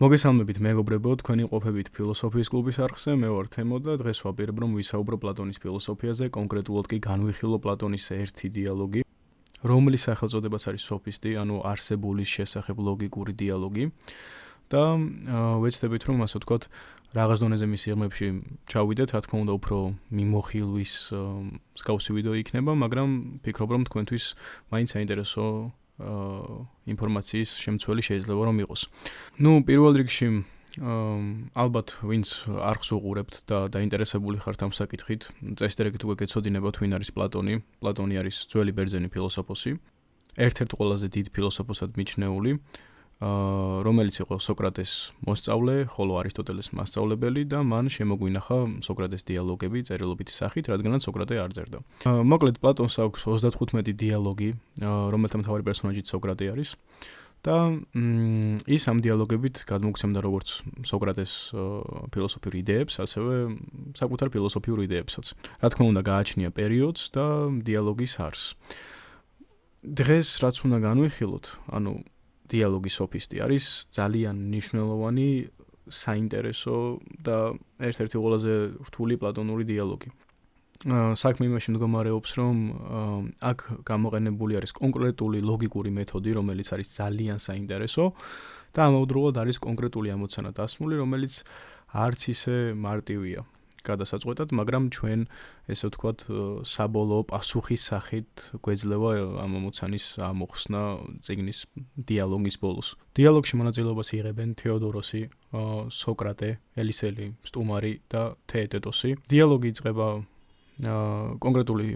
მოგესალმებით მეგობრებო, თქვენი ყოფებით ფილოსოფიის კლუბის არხზე, მე ვარ თემო და დღეს ვაპირებ რომ ვისაუბრო პლატონის ფილოსოფიაზე, კონკრეტულად კი განვიხილო პლატონის ერთი დიალოგი, რომლის სახელწოდებაც არის სოფისტი, ანუ არსებულის შესახებ ლოგიკური დიალოგი და ვეცდებით რომ ასე ვთქვათ, რაღაც დონეზე მის სიღრმეებში ჩავიდეთ, რა თქმა უნდა, უფრო მიმოხილვის მსგავსი ვიდეო იქნება, მაგრამ ფიქრობ რომ თქვენთვის მაინც საინტერესო ინფორმაციის შემცველი შეიძლება რომ იყოს. პირველ რიგში ალბათ ვინც არხს უყურებთ და დაინტერესებული ხართ ამ საკითხით, წესდერეგით უკვე გეცოდინებათ ვინ არის პლატონი. პლატონი არის ძველი ბერძენი ფილოსოფოსი, ერთ-ერთი ყველაზე დიდ ფილოსოფოსად მიჩნეული, რომელიც იყო სოკრატეს მოსწავლე, ხოლო არისტოტელეს მასწავლებელი და მან შემოგვინახა სოკრატეს დიალოგები წერილობითი სახით, რადგანაც სოკრატე არ წერდა. მოკლედ პლატონს აქვს 35 დიალოგი, რომელთა მთავარი პერსონაჟიც სოკრატე არის და ის ამ დიალოგებით გადმოგვცემდა როგორც სოკრატეს ფილოსოფიურ იდეებს, ასევე საკუთარ ფილოსოფიურ იდეებსაც. რა თქმა უნდა, გააჩნია პერიოდს და დიალოგის არსს. დღეს რაც უნდა განვიხილოთ, ანუ დიალოგი სოფისტი არის ძალიან მნიშვნელოვანი, საინტერესო და ერთ-ერთი ყველაზე რთული პლატონური დიალოგი. საქმე იმაში მდგომარეობს, რომ აქ გამოყენებული არის კონკრეტული ლოგიკური მეთოდი, რომელიც არის ძალიან საინტერესო და ამავდროულად არის კონკრეტული ამოცანა დასმული, რომელიც არც ისე მარტივია გადასაწყვეტად, მაგრამ ჩვენ ესე ვთქვათ, საბოლოო პასუხის სახით გვეძლევა ამ ამოცანის ამოხსნა წიგნის დიალოგის ბოლოს. დიალოგში მონაწილეობას იღებენ თეოდოროსი, სოკრატე, ელისელი, სტუმარი და თეეტეტოსი. დიალოგი იწყება კონკრეტული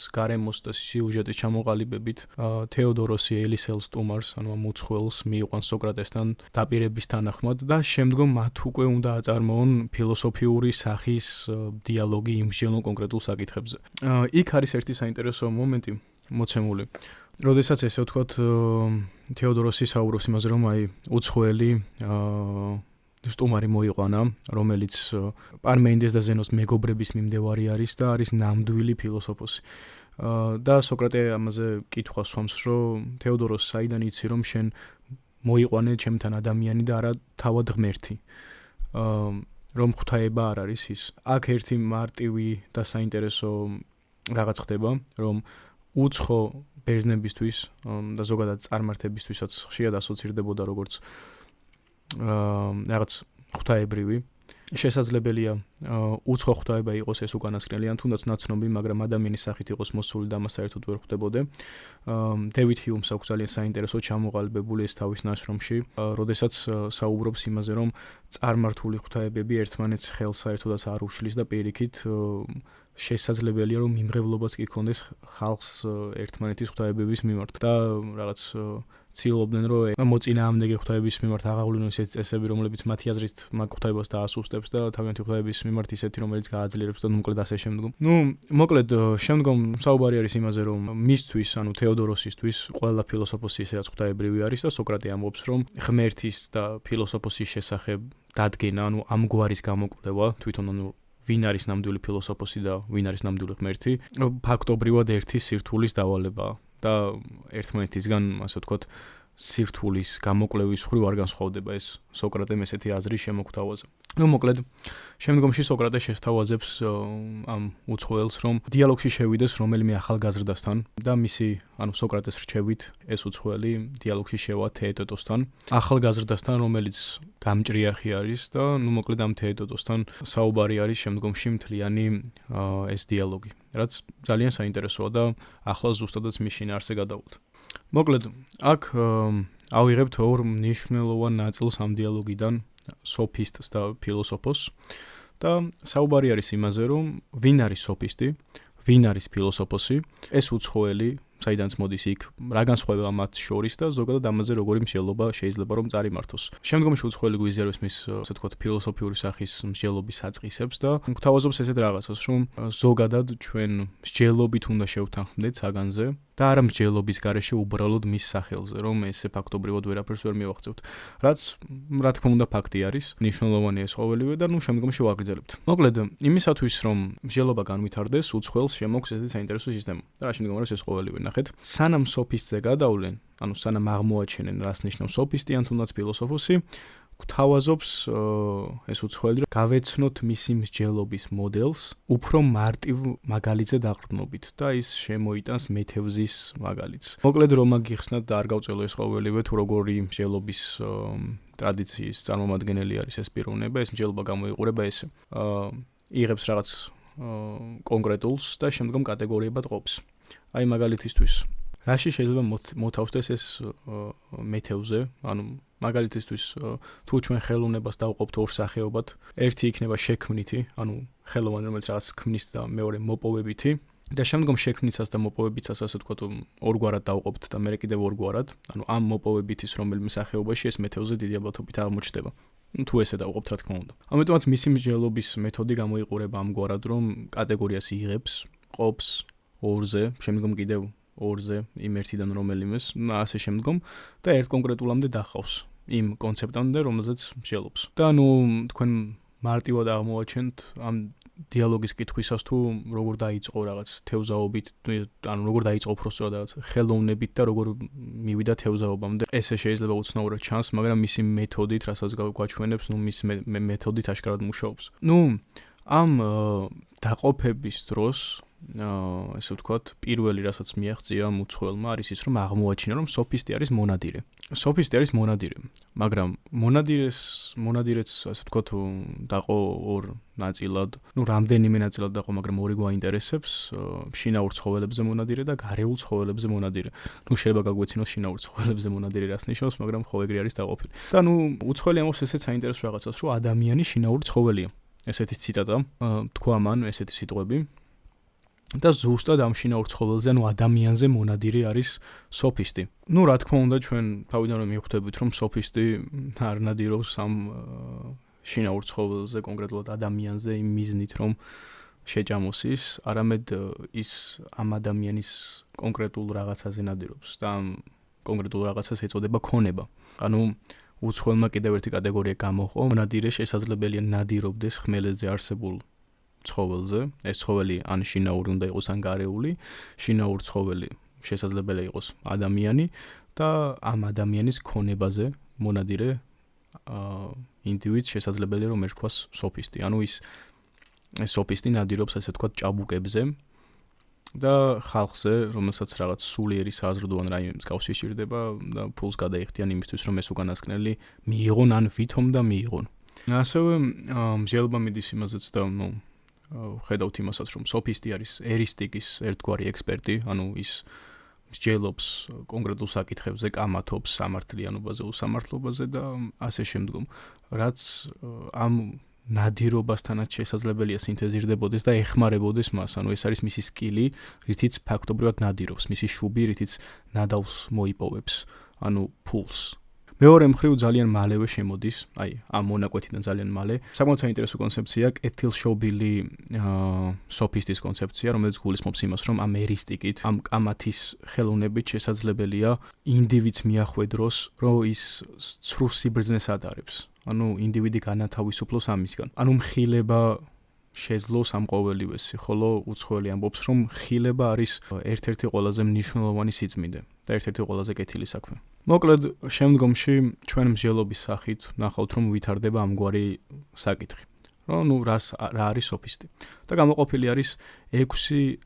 გარემოს და სიუჟეტის ჩამოყალიბებით. თეოდოროსი ელისელს სტუმარს, ანუ ამ უცხოელს მიიყვანს სოკრატესთან დაპირების თანახმად და შემდგომ მათ უკვე უნდა აწარმოონ ფილოსოფიური სახის დიალოგი იმ მსჯელო კონკრეტულ საკითხებზე. იქ არის ერთი საინტერესო მომენტი მოცემული. როდესაც ესე ვთქვათ, თეოდოროსი საუბრობს იმაზე, რომ უცხოელი სტუმარი მოიყვანა, რომელიც პარმენიდეს და ზენოს მეგობრების მიმდევარი არის და არის ნამდვილი ფილოსოფოსი. და სოკრატე ამაზე კითხვას სვამს, რომ თეოდოროს საიდან იცი, რომ შენ მოიყვანე ჩემთან ადამიანი და არა თავად ღმერთი. რომ ღვთაება არ არის ის. აქ ერთი მარტივი და საინტერესო რაღაც ხდება, რომ უცხო ბერძნებისთვის და ზოგადად წარმართებისთვისაც ხშირად ასოცირდებოდა როგორც რაღაც ღვთაებრივი. შესაძლებელია უცხო ღვთაება იყოს ეს უკანასკნელი, ან თუნდაც ნაცნობი, მაგრამ ადამიანის სახით იყოს მოსული და მას საერთოდ ვერ ხვდებოდე. დევიდ ჰიუმს აქვს ძალიან საინტერესო ჩამოყალიბებული ეს თავის ნაშრომში, როდესაც საუბრობს იმაზე, რომ წარმართული ღვთაებები ერთმანეთს ხელს საერთოდაც არ უშლის და პირიქით შესაძლებელია რომ მიმღებლობაც კი ქონდეს ხალხს ერთმანეთის ღვთაებების მიმართ და რაღაც ცდილობდნენ რომ მოწინააღმდეგე ღვთაების მიმართ აღავლინონ ისეთი წესები, რომლებიც მათი აზრით მაგ ღვთაებას დაასუსტებს და თავიანთი ღვთაების მიმართ ისეთი, რომელიც გააძლიერებს და მოკლედ ასე შემდგომ. მოკლედ შემდგომ საუბარი არის იმაზე, რომ მისთვის, ანუ თეოდოროსისთვის ყველა ფილოსოფოსი ისედაც ღვთაებრივი არის და სოკრატე ამბობს, რომ ღმერთის და ფილოსოფოსის შესახებ დადგენა, ანუ ამგვარის გამოკვლევა, თვითონ ვინ არის ნამდვილი ფილოსოფოსი და ვინ არის ნამდვილი ღმერთი, ფაქტობრივად ერთი სირთულის დავალებაა და ერთმანეთისგან, ასე ვთქვათ, სირთულის გამოკვლევის მხრივ არ განსხვავდება ეს სოკრატემ ესეთი აზრის შემოგვთავაზა. მოკლედ, შემდგომში სოკრატე შესთავაზებს ამ უცხოელს, რომ დიალოგში შევიდეს რომელიმე ახალგაზრდასთან და მისი, ანუ სოკრატეს რჩევით, ეს უცხოელი დიალოგში შევა თეეტეტოსთან, ახალგაზრდასთან, რომელიც გამჭრიახი არის და მოკლედ ამ თეეტეტოსთან საუბარი არის შემდგომში მთლიანი ეს დიალოგი, რაც ძალიან საინტერესოა და ახლა ზუსტადაც მის შინაარსზე გადავვალთ. მოკლედ, აქ ავიღებთ ორ მნიშვნელოვან ნაწილს ამ დიალოგიდან, სოფისტს და ფილოსოფოსს და საუბარი არის იმაზე, რომ ვინ არის სოფისტი, ვინ არის ფილოსოფოსი, ეს უცხოელი, საიდანაც მოდის იქ, რა განსხვავება მათ შორის და ზოგადად ამაზე როგორი მსჯელობა შეიძლება რომ წარიმართოს. შემდგომში უცხოელი გვიზიარებს მის, ასე ვთქვათ, ფილოსოფიური სახის მსჯელობის საწყისებს და გვთავაზობს ესეთ რაღაცას, რომ ზოგადად ჩვენ მსჯელობით უნდა შევთანხმდეთ საგანზე და არა მსჯელობის გარეშე უბრალოდ მის სახელზე, რომ ესე ფაქტობრივად ვერაფერს ვერ მივაღწევთ. რაც რა თქმა უნდა ფაქტი არის, მნიშვნელოვანია ეს ყოველივე და შემდგომში ვაგრძელებთ. მოკლედ, იმისათვის რომ მსჯელობა განვითარდეს, უცხოელს შემოგვს ესეთი საინტერესო სისტემა. და რა შემდგომში ეს ყოველივე ნახეთ. სანამ სოფისტზე გადავლენ, ანუ სანამ აღმოაჩენენ რას ნიშნავს სოფისტი ან თუნდაც ფილოსოფოსი, გვთავაზობს ეს უცხოელი, რომ გავეცნოთ მისი მსჯელობის მოდელს უფრო მარტივ მაგალითზე დაყრდნობით და ის შემოიტანს მეთევზის მაგალითს. მოკლედ რომ აგიხსნათ და არ გავწელო ეს ყოველივე თუ როგორი მსჯელობის ტრადიციის წარმომადგენელი არის ეს პიროვნება, ეს მსჯელობა გამოიყურება ესე. იღებს რაღაც კონკრეტულს და შემდგომ კატეგორიებად ყოფს. აი მაგალითისთვის რაში შეიძლება მოთავსდეს ეს მეთევზე, ანუ მაგალითისთვის თუ ჩვენ ხელოვნებას დავყოფთ ორ სახეობად, ერთი იქნება შექმნითი, ანუ ხელოვანი რომელიც რაღაც ქმნის და მეორე მოპოვებითი და შემდგომ შექმნიცას და მოპოვებითას ასე ვთქვათ ორგვარად დავყოფთ და მე კიდევ ორგვარად, ანუ ამ მოპოვებითის რომელიმე სახეობაში ეს მეთევზე დიდი ალბათობით აღმოჩნდება. თუ ესე დავყოფთ რა თქმა უნდა. ამიტომაც მისი მსჯელობის მეთოდი გამოიყურება ამგვარად, რომ კატეგორიას იღებს, ყოფს ორზე, შემდგომ კიდევ ორზე იმ ერთიდან რომელიმეს, ასე შემდგომ და ერთ კონკრეტულამდე დახავს იმ კონცეპტამდე, რომელზეც მსჯელობს. და თქვენ მარტივად აღმოვაჩენთ ამ დიალოგის კითხვისას თუ როგორ დაიწყო რაღაც თევზაობით, ანუ როგორ დაიწყო უბრალოდ რაღაც ხელოვნებით და როგორ მივიდა თევზაობამდე. ესე შეიძლება უცნაურად ჩანს, მაგრამ მისი მეთოდით, რასაც გვაჩვენებს, მის მეთოდით აშკარად მუშაობს. ამ დაყოფების დროს ესე ვთქვათ, პირველი რასაც მიაღწია ამ უცხოელმა არის ის, რომ აღმოაჩინა, რომ სოფისტი არის მონადირე. სოფისტი არის მონადირე, მაგრამ მონადირეც ასე ვთქვათ, დაყო ორ ნაწილად, რამდენიმე ნაწილად დაყო, მაგრამ ორი გვაინტერესებს, შინაურ ცხოველებზე მონადირე და გარეულ ცხოველებზე მონადირე. შეიძლება გაგვეცინოს შინაურ ცხოველებზე მონადირე რას ნიშნავს, მაგრამ ხო ეგრე არის დაყოფილი. და უცხოელი ამბობს ესეც საინტერესო რაღაცას, რომ ადამიანი შინაური ცხოველია. ესეთი ციტატა თქვა მან, ესეთი სიტყვები. და ზუსტად ამ შინაურ ცხოველზე, ადამიანზე მონადირე არის სოფისტი. რა თქმა უნდა, ჩვენ თავიდან რომ მივხვდებით, რომ სოფისტი არ ნადირობს ამ შინაურ ცხოველზე, კონკრეტულად ადამიანზე, იმ მიზნით, რომ შეჭამოს ის, არამედ ის ამ ადამიანის კონკრეტულ რაღაცაზე ნადირობს და ამ კონკრეტულ რაღაცას ეწოდება ქონება. უცხოელმა კიდევ ერთი კატეგორია გამოყო, მონადირე შესაძლებელია ნადირობდეს ხმელეთზე არსებულ ცხოველზე, ეს ცხოველი ან შინაური უნდა იყოს ან გარეული, შინაურ ცხოველი შესაძლებელია იყოს ადამიანი და ამ ადამიანის ქონებაზე მონადირე ინდივიდს შესაძლებელია რომ ერქვას სოფისტი. ის სოფისტი ნადირობს ასე ვთქვათ ჭაბუკებზე და ხალხზე, რომელსაც რაღაც სულიერი საზრდო ან რაიმე მსგავსი სჭირდება და ფულს გადაიხდიან იმისთვის რომ ეს უკანასკნელი მიიღონ ან ვითომ და მიიღონ. ასევე მსჯელობა მიდის იმაზეც და ხედავთ იმასაც, რომ სოფისტი არის ერისტიკის ერთგვარი ექსპერტი, ის მსჯელობს კონკრეტულ საკითხებზე, კამათობს სამართლიანობაზე, უსამართლობაზე და ასე შემდგომ. რაც ამ ნადირობასთანაც შესაძლებელია სინთეზირდებოდეს და ეხმარებოდეს მას. ეს არის მისი სკილი, რითიც ფაქტობრივად ნადირობს, მისი შუბი, რითიც ნადავლს მოიპოვებს, ფულს. მეორე მხრივ ძალიან მალევე შემოდის, ამ მონაკვეთიდან ძალიან მალე. საკმაოდ საინტერესო კონცეფცია, კეთილშობილი სოფისტის კონცეფცია, რომელიც გულისხმობს იმას, რომ ამ ერისტიკით, ამ კამათის ხელოვნებით შესაძლებელია ინდივიდს მიახვედროს, რომ ის ცრუს სიბრძნეს ატარებს. ინდივიდი განათავისუფლოს ამისგან. მხილება შეძლოს ამ ყოველივესი, ხოლო უცხოელი ამბობს, რომ ხილება არის ერთ-ერთი ყველაზე მნიშვნელოვანი სიწმინდე და ერთ-ერთი ყველაზე კეთილი საქმე. მოკლედ, შემდგომში ჩვენ მსჯელობის სახით ნახავთ, რომ ვითარდება ამგვარი საკითხი. რა არის სოფისტი? და გამოყოფილი არის 6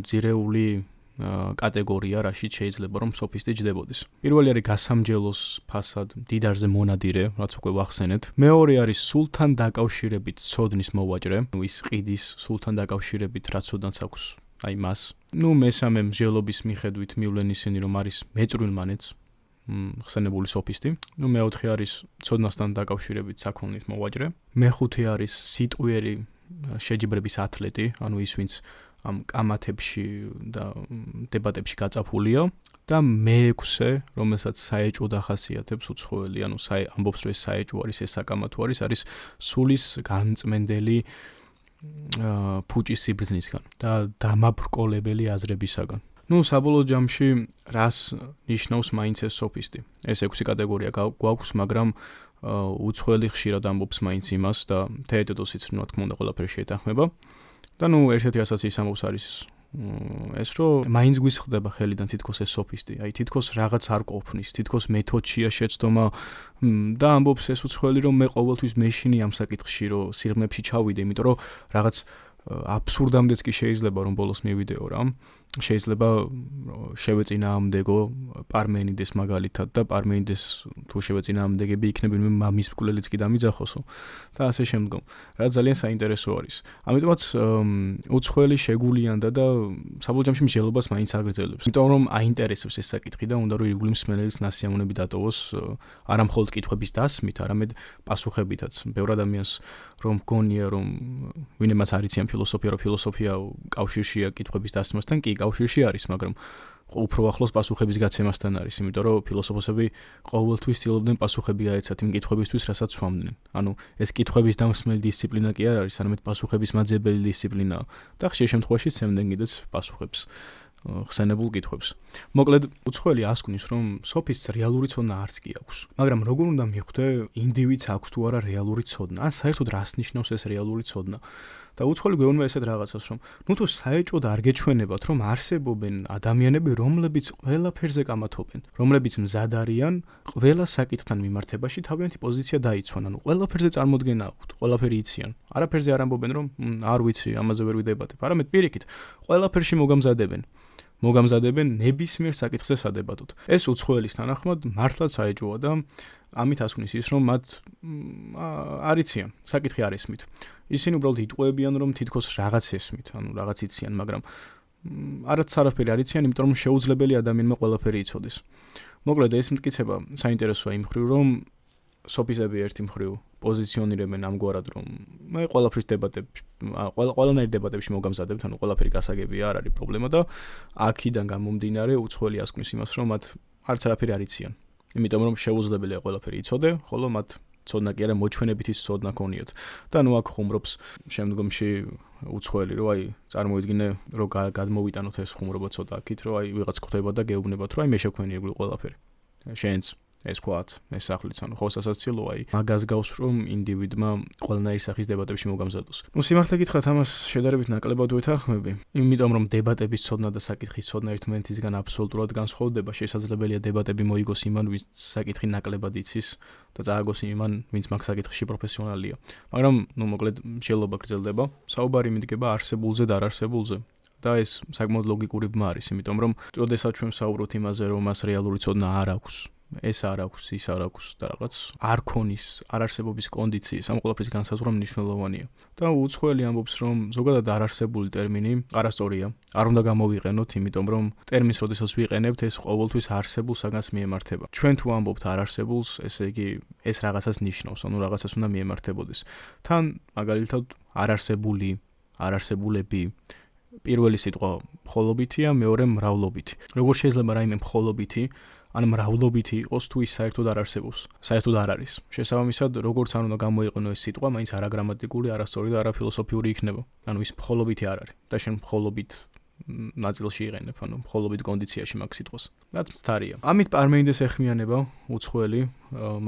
მძირეული კატეგორია, რაშიც შეიძლება რომ სოფისტი ჯდებოდეს. პირველი არის გასამჯელოს ფასად დიდარზე მონადირე, რაც უკვე ვახსენეთ. მეორე არის სულთან დაკავშირებით ცოდნის მოვაჭრე, ის ყიდის სულთან დაკავშირებით რაც ოდანაც აქვს მას. მესამე მსჯელობის მიხედვით მივლენ ისინი, რომ არის მეწვრილმანეც, ხსენებული სოფისტი. მეოთხე არის ცოდნასთან დაკავშირებით საქონლით მოვაჭრე. მეხუთე არის სიტყვიერი შეჯიბრების ათლეტი, ის ვინც ამ კამათებში და დებატებში გაწაფულია და მეექვსე, რომელსაც საეჭვო დახასიათებს უცხოელი, ამბობს, რომ ეს საეჭვო არის, ეს საკამათო არის სულის განმწმენდელი ფუჭის სიბრძნისგან და დამაბრკოლებელი აზრებისაგან. საბოლოო ჯამში რას ნიშნავს მაინც ეს სოფისტი? ეს 6 კატეგორია გვაქვს, მაგრამ უცხოელი ხშირად ამბობს მაინც იმას და თეატოსიც რა თქმა უნდა ყველაფერი შეეთანხმება. და ერთ-ერთი რასაც ის ამბობს არის ეს რომ მაინც გვისხდება ხელიდან თითქოს ეს სოფისტი, აი თითქოს რაღაც არ ყოფნის, თითქოს მეთოდშია შეცდომა და ამბობს ეს უცხოელი რომ მე ყოველთვის მეშინი ამ საკითხში რომ სიღრმეებში ჩავიდე, იმიტომ რომ რაღაც აბსურდამდეც კი შეიძლება რომ ბოლოს მივიდეო რა. შეიძლება შევეწინააღმდეგო პარმენიდეს მაგალითად და პარმენიდეს თუ შევეწინააღმდეგები იქნებიან მამის მკვლელიც კი დამიძახოსო და ასე შემდგომ. რა ძალიან საინტერესო არის. ამიტომაც უცხოელი შეგულიანდა და საბოლოო ჯამში მსჯელობას მაინც აგრძელებს. იმიტომ რომ აინტერესებს ეს საკითხი და უნდა რომ ირგვლივ მსმენელის ნასიამოვნები დატოვოს არა მხოლოდ კითხვების დასმით, არამედ პასუხებითაც. ბევრ ადამიანს რომ გონია რომ ვინემაც არიციან ფილოსოფია, რომ ფილოსოფია კავშირშია კითხვების დასმასთან, კი კავშირში არის, მაგრამ უფრო ახლოს პასუხების გაცემასთან არის, იმიტომ რომ ფილოსოფოსები ყოველთვის ცდილობდნენ პასუხები გაეცათ იმ კითხვებისთვის, რასაც სვამდნენ. ანუ ეს კითხვების დამსმელი დისციპლინა კი არ არის, არამედ პასუხების მაძიებელი დისციპლინაა და ხშირ შემთხვევაში სცემდნენ კიდეც პასუხებს ხსენებულ კითხვებს. მოკლედ, უცხოელი ასკვნის, რომ სოფისტს რეალური ცოდნა არც კი აქვს. მაგრამ როგორ უნდა მიხვდე, ინდივიდს აქვს თუ არა რეალური ცოდნა? ან საერთოდ რას ნიშნავს ეს რეალური ცოდნა? და უცხოელი გვეუბნება ესეთ რაღაცას, რომ ნუ თუ საეჭვოდ არ გეჩვენებათ, რომ არსებობენ ადამიანები, რომლებიც ყველაფერზე კამათობენ, რომლებიც მზად არიან ყველა საკითხთან მიმართებაში თავიანთი პოზიცია დაიცვან, ანუ ყველაფერზე წარმოდგენა აქვთ, ყველაფერი იციან. არაფერზე არ ამბობენ, რომ არ ვიცი, ამაზე ვერ ვიდებატებ, არამედ პირიქით, ყველაფერში მოგამზადებენ ნებისმიერ საკითხზე სადებატოდ. ეს უცხოელის თანახმად მართლაც საეჭვოა და ამით ასკვნის ის, რომ მათ არიციან, საკითხი არ ესმით. ისინი უბრალოდ იტყვევიან, რომ თითქოს რაღაც ესმით, ანუ რაღაც იციან, მაგრამ არაფერი არ იციან, იმიტომ რომ შეუძლებელი ადამიანმა ყველაფერი იცოდეს. მოკლედ, ეს მტკიცება საინტერესოა იმ მხრივ, რომ სოფიზები ერთი მხრივ პოზიციონირებენ ამგვარად, რომ მე ყველაფრის დებატებში, ყველანაირ დებატებში მოგამზადებთ, ანუ ყველაფერი გასაგებია, არ არის პრობლემა და აქედან გამომდინარე უცხოელი ასკვნის იმას, რომ მათ არც არაფერი არ იციან. იმიტომ რომ შეუძლებელია ყველაფერი იცოდე, ხოლო მათ ცოდნა კი არა მოჩვენებითი ცოდნა ქონიათ. და ნუ აქ ხუმრობს შემდგომში უცხოელი, რომ აი წარმოიდგინე, რომ გადმოვიტანოთ ეს ხუმრობა ცოტა აქით, რომ აი ვიღაც ხვდება და გეუბნებათ, რომ აი მე შექმნი ირგვლივ ყველაფერი. შენც ეს ქვათ, ეს სახლიც, ანუ ხო სასაცილოა, აი მაგას გავს, რომ ინდივიდმა ყველანაირი სახის დებატებში მოგამზადოს. ნუ სიმართლე გითხრათ, ამას შედარებით ნაკლებად ვეთანხმები, იმიტომ რომ დებატების ცოდნა და საკითხის ცოდნა ერთმანეთისგან აბსოლუტურად განსხვავდება. შესაძლებელია დებატები მოიგოს იმან, ვინც საკითხი ნაკლებად იცის და წააგოს იმან, ვინც მაგ საკითხში პროფესიონალია. მაგრამ ნუ მოკლედ მსჯელობა გრძელდება, საუბარი მიდგება არსებულზე და არარსებულზე. და ეს საკმაოდ ლოგიკური ბმა არის, იმიტომ რომ როდესაც ჩვენ ვსაუბრობთ იმაზე, რომ მას რეალური ცოდნა არ აქვს, ეს არ აქვს, ის არ აქვს და რაღაც არ ქონის, არარსებობის კონდიციის, ამ ყველაფრის განსაზღვრა მნიშვნელოვანია. და უცხოელი ამბობს, რომ ზოგადად არარსებული ტერმინი არასწორია, არ უნდა გამოვიყენოთ, იმიტომ რომ ტერმინს როდესაც ვიყენებთ, ეს ყოველთვის არსებულ საგანს მიემართება. ჩვენ თუ ამბობთ არარსებულს, ესე იგი ეს რაღაცას ნიშნავს, ანუ რაღაცას უნდა მიემართებოდეს. თან მაგალითად არარსებული, არარსებულები პირველი სიტყვა მხოლობითია, მეორე მრავლობითი. როგორ შეიძლება რაიმე მხოლობითი ან მრავლობითი იყოს თუ ის საერთოდ არ არსებობს, საერთოდ არ არის. შესაბამისად, როგორც არ უნდა გამოიყენო ეს სიტყვა, მაინც არაგრამატიკული, არასწორი და არაფილოსოფიური იქნება. ანუ ის მხოლობითი არ არის და შენ მხოლობით ნაწილში იყენებ, ანუ მხოლობით კონდიციაში მაგ სიტყვას. რაც მცდარია. ამით პარმენიდეს ეხმიანება უცხოელი,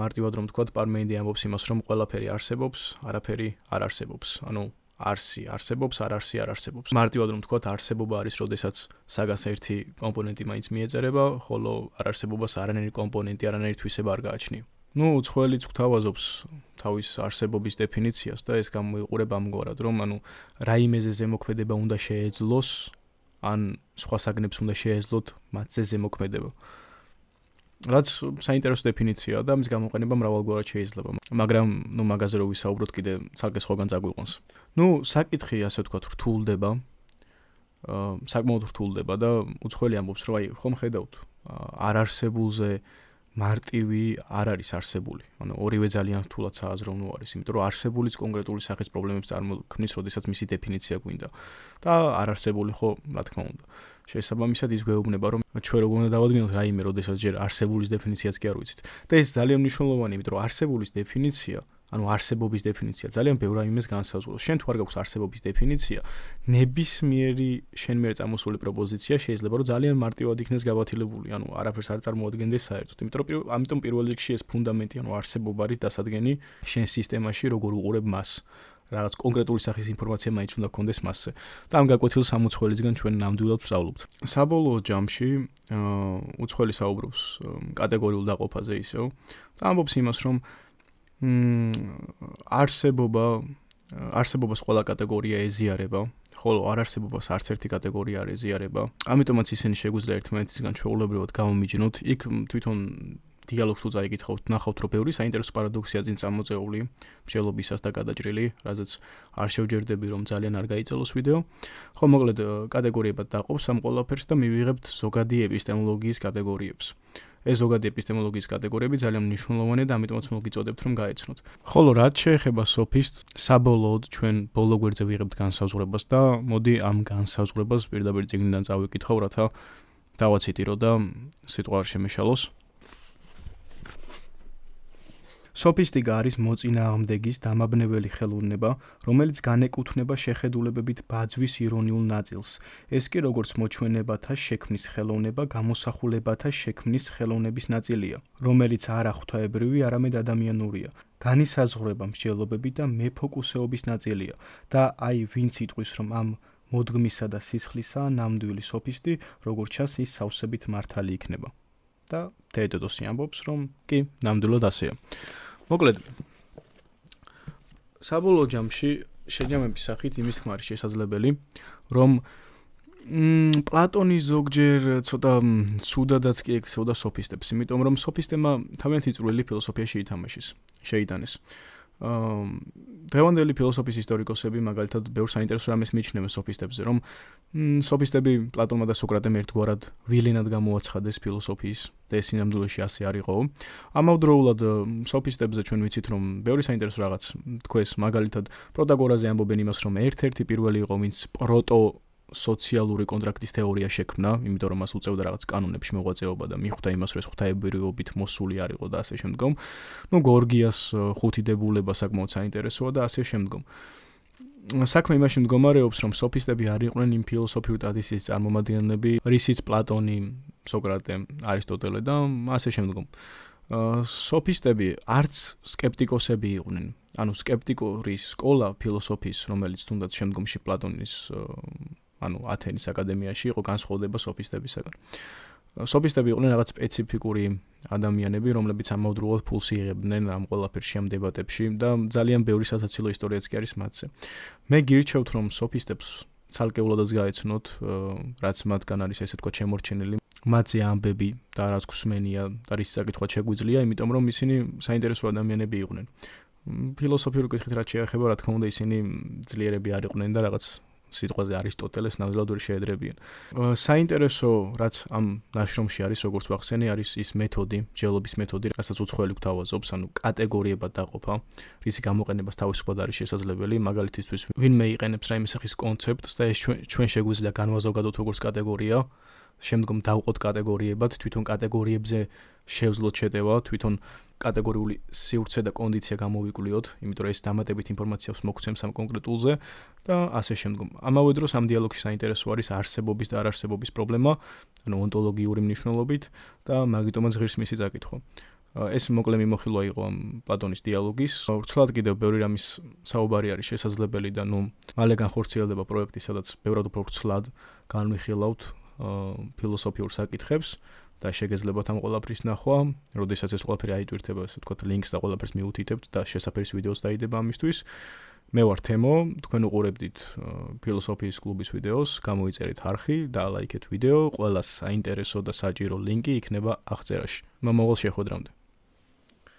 მარტივად რომ თქვა, პარმენიდე ამბობს იმას, რომ ყველაფერი არსებობს, არაფერი არ არსებობს. ანუ არსი არსებობს, არარსი არ არსებობს. მარტივად რომ თქვა, არსებობა არის, როდესაც საგანს ერთი კომპონენტი მაინც მიეწერება, ხოლო არარსებობას არანაირი კომპონენტი, არანაირი თვისება არ გააჩნია. ნუ უცხოელიც გვთავაზობს თავის არსებობის დეფინიციას და ეს გამოიყურება ამგვარად, რომ ანუ რაიმეზე ზემოქმედება უნდა შეეძლოს, ან სხვა საგნებს უნდა შეეძლოთ მათზე ზემოქმედება. რაც საინტერესო დეფინიციაა და მის გამოყენება მრავალგვარად შეიძლება. მაგრამ ნუ მაგაზე რო ვისაუბროთ, კიდე ცალკე სხვაგან წაგვიყვანს. ნუ საკითხი ასე ვთქვათ რთულდება, საკმაოდ რთულდება და უცხოელი ამბობს, რომ აი ხომ ხედავთ, არარსებულზე მარტივი არ არის არსებული. ანუ ორივე ძალიან რთულად სააზროვნო არის, იმიტომ რომ არსებულიც კონკრეტული სახის პრობლემებს წარმოქმნის, როდესაც მისი დეფინიცია გვინდა. და არარსებული ხო, რა თქმა უნდა. შესაბამისად ის გვეუბნება, რომ ჩვენ როგორ უნდა დავადგენოთ რაიმე, როდესაც ჯერ არსებულის დეფინიციაც კი არ ვიცით. და ეს ძალიან მნიშვნელოვანია, იმიტომ რომ არსებულის დეფინიცია, ანუ არსებობის დეფინიცია ძალიან ბევრ რაიმეს განსაზღვრავს. შენ თუ არ გაქვს არსებობის დეფინიცია, ნებისმიერი შენ მიერ წამოსული პროპოზიცია შეიძლება რომ ძალიან მარტივად იქნეს გაბათილებული, ანუ არაფერს არ წარმოადგენდეს საერთოდ. ამიტომ პირველ რიგში ეს ფუნდამენტი, ანუ არსებობა არის დასადგენი შენ სისტემაში, როგორ უყურებ მას. რაღაც კონკრეტული სახის ინფორმაცია მაინც უნდა გქონდეს მასზე. და ამ გაკვეთილ სამუცხოველისგან ჩვენ ნამდვილად ვსწავლობთ. საბოლოო ჯამში უცხოელი საუბრობს კატეგორიულ დაყოფაზე ისევ და ამბობს იმას, რომ არსებობას ყველა კატეგორია ეზიარება, ხოლო არ არსებობას არც ერთი კატეგორია არ ეზიარება. ამიტომაც ისინი შეგვიძლია ერთმანეთისგან ჩვეულებრივად გამომიჯნოთ. იქ თვითონ დიალოგს თუ წაიკითხავთ, ნახავთ, რომ ბევრი საინტერესო პარადოქსია წინ წამოწეული, მსჯელობისას და გადაჭრილი, რაზეც არ შევჯერდები, რომ ძალიან არ გაიწელოს ვიდეო. ხო, მოკლედ კატეგორიებად დაყოფს ამ ყველაფერს და მივიღებთ ზოგადი ეპისტემოლოგიის კატეგორიებს. ეს ზოგადი ეპისტემოლოგიის კატეგორიები ძალიან მნიშვნელოვანია და ამიტომაც მოგიწოდებთ, რომ გაეცნოთ. ხოლო რაც შეეხება სოფისტს, საბოლოოდ ჩვენ ბოლო გვერდზე ვიღებთ განსაზღვრებას და მოდი ამ განსაზღვრებას პირდაპირ წიგნიდან წავიკითხავ, რათა დავაციტირო და სიტყვა არ შემეშალოს. სოფისტიკა არის მოწინააღმდეგის დამაბნეველი ხელოვნება, რომელიც განეკუთვნება შეხედულებებით ბაძვის ირონიულ ნაწილს. ეს კი როგორც მოჩვენებათა შექმნის ხელოვნება, გამოსახულებათა შექმნის ხელოვნების ნაწილია, რომელიც არა ღვთაებრივი, არამედ ადამიანურია. განისაზღვრება მსჯელობები და მეფოკუსეობის ნაწილია და აი ვინც იტყვის, რომ ამ მოდგმისა და სისხლისა ნამდვილი სოფისტი, როგორც ჩანს, ის სავსებით მართალი იქნება. და თეოდოსი ამბობს, რომ კი, ნამდვილად ასეა. მოკლედ, საბოლოო ჯამში შეჯამების სახით იმის თქმა არის შესაძლებელი, რომ პლატონი ზოგჯერ ცოტა ცუდადაც კი ექცეოდა სოფისტებს, იმიტომ რომ სოფისტებმა თავიანთი წვრილი ფილოსოფიაში შეიტანეს. დღევანდელი ფილოსოფიის ისტორიკოსები მაგალითად ბევრ საინტერესო რამეს მიიჩნევენ სოფისტებზე, რომ სოფისტები პლატონმა და სოკრატემ ერთგვარად ვილენად გამოაცხადეს ფილოსოფიის და ეს ნამდვილად ასე არ იყო. ამავდროულად სოფისტებზე ჩვენ ვიცით, რომ ბევრი საინტერესო რაღაც თქვეს, მაგალითად პროტაგორაზე ამბობენ იმას, რომ ერთ-ერთი პირველი იყო, ვინც სოციალური კონტრაქტის თეორია შექმნა, იმიტომ რომ მას უწევდა რაღაც კანონებში მოღვაწეობა და მიხვდა იმას, რომ ეს ღვთაებრივობით მოსული არ იყო და ასე შემდგომ. გორგიას ხუთი დებულება საკმაოდ საინტერესოა და ასე შემდგომ. საქმე იმაში მდგომარეობს, რომ სოფისტები არ იყვნენ იმ ფილოსოფიური ტრადიციის წარმომადგენლები, რისიც პლატონი, სოკრატე, არისტოტელე და ასე შემდგომ. სოფისტები არც სკეპტიკოსები იყვნენ. ანუ სკეპტიკური სკოლა ფილოსოფიის, რომელიც თუნდაც შემდგომში პლატონის ათენის აკადემიაში იყო განსხვავდება სოფისტებისაგან. სოფისტები იყვნენ რაღაც სპეციფიკური ადამიანები, რომლებიც ამავდროულად ფულს იღებდნენ ამ ყველაფერში ამ დებატებში და ძალიან ბევრი სასაცილო ისტორიაც კი არის მათზე. მე გირჩევთ, რომ სოფისტებს ცალკეულადაც გაეცნოთ, რაც მათგან არის ესე თქვა შემორჩენილი. მათზე ამბები და რაც გვსმენია და რის საკითხად შეგვიძლია, იმიტომ რომ ისინი საინტერესო ადამიანები იყვნენ. ფილოსოფიური კითხვით რაც შეეხება, რა თქმა უნდა, ისინი ძლიერები არ იყვნენ და რაღაც სიტყვაზე არისტოტელეს ნამდვილად ვერ შეედრებიან. საინტერესო რაც ამ ნაშრომში არის, როგორც ვახსენე, არის ის მეთოდი, მსჯელობის მეთოდი, რასაც უცხოელი გვთავაზობს, ანუ კატეგორიებად დაყოფა, რისი გამოყენებას თავისუფლად არის შესაძლებელი, მაგალითისთვის ვინმე იყენებს რაიმე სახის კონცეპტს და ეს ჩვენ შეგვიძლია განვაზოგადოთ როგორც კატეგორია, შემდგომ დავყოთ კატეგორიებად, თვითონ კატეგორიებზე შევძლოთ შეტევა, თვითონ კატეგორიული სივრცე და კონდიცია გამოვიკვლიოთ, იმიტომ რომ ეს დამატებით ინფორმაციას მოგცემს ამ კონკრეტულზე და ასე შემდგომ. ამავე დროს ამ დიალოგში საინტერესო არის არსებობის და არარსებობის პრობლემა, ანუ ონტოლოგიური მნიშვნელობით და მაგიტომაც ღირს მისი წაკითხვა. ეს მოკლე მიმოხილვა იყო ამ პლატონის დიალოგის. ვრცლად კიდევ ბევრი რამის საუბარი არის შესაძლებელი და მალე განხორციელდება პროექტი, სადაც ბევრად უფრო ვრცლად განვიხილავთ ფილოსოფიურ საკითხებს და შეგეძლებათ ამ ყველაფრის ნახვა, როდესაც ეს ყველაფერი აიტვირთება, ასე ვთქვათ, ლინკს და ყველაფერს მიუთითებთ და შესაფერის ვიდეოს დაიდება ამისთვის. მე ვარ თემო, თქვენ უყურებდით ფილოსოფიის კლუბის ვიდეოს, გამოიწერით არხი და ლაიქეთ ვიდეო, ყველას საინტერესო და საჭირო ლინკი იქნება აღწერაში. მომავალ შეხვედრამდე.